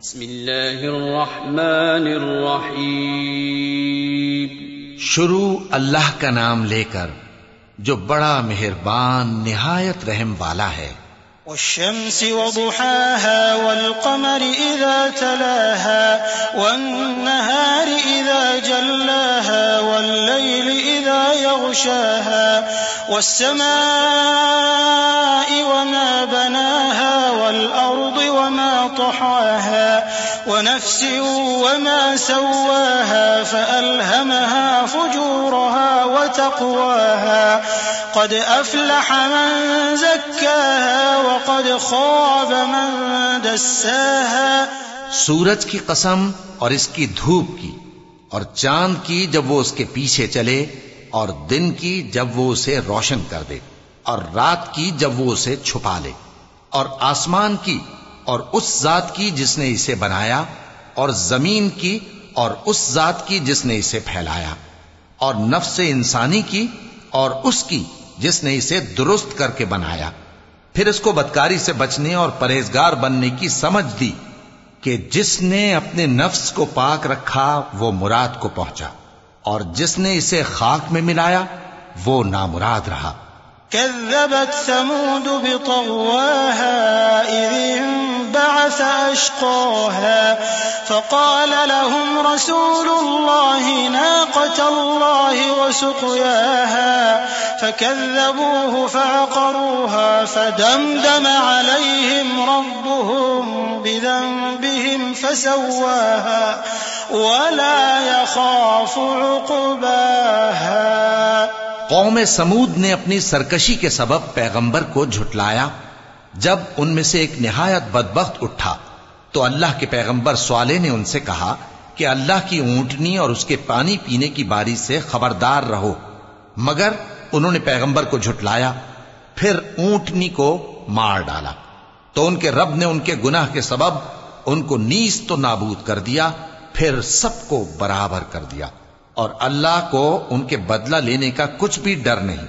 بسم اللہ الرحمن الرحیم. شروع اللہ کا نام لے کر جو بڑا مہربان نہایت رحم والا ہے. والشمس وضحاها والقمر إذا تلاها والنهار إذا جلاها والليل إذا يغشاها والسماء وما بناها والأرض وما طحاها ونفس وما سواها فألهمها فجورها وتقواها قد أفلح من زكاها وقد خاب من دساها. سورج کی قسم اور اس کی دھوپ کی، اور چاند کی جب وہ اس کے پیچھے چلے، اور دن کی جب وہ اسے روشن کر دے، اور رات کی جب وہ اسے چھپا لے، اور آسمان کی اور اس ذات کی جس نے اسے بنایا، اور زمین کی اور اس ذات کی جس نے اسے پھیلایا، اور نفس انسانی کی اور اس کی جس نے اسے درست کر کے بنایا. پھر اس کو بدکاری سے بچنے اور پرہیزگار بننے کی سمجھ دی کہ جس نے اپنے نفس کو پاک رکھا وہ مراد کو پہنچا، اور جس نے اسے خاک میں ملایا وہ نامراد رہا. كذبت ثمود بطغواها إذ انبعث أشقاها فقال لهم رسول الله ناقة الله وسقياها فكذبوه فعقروها فدمدم عليهم ربهم بذنبهم فسواها ولا يخاف عقباها. قوم سمود نے اپنی سرکشی کے سبب پیغمبر کو جھٹلایا. جب ان میں سے ایک نہایت بدبخت اٹھا تو اللہ کے پیغمبر صالح نے ان سے کہا کہ اللہ کی اونٹنی اور اس کے پانی پینے کی باری سے خبردار رہو. مگر انہوں نے پیغمبر کو جھٹلایا، پھر اونٹنی کو مار ڈالا تو ان کے رب نے ان کے گناہ کے سبب ان کو نیست و نابود کر دیا، پھر سب کو برابر کر دیا، اور اللہ کو ان کے بدلہ لینے کا کچھ بھی ڈر نہیں.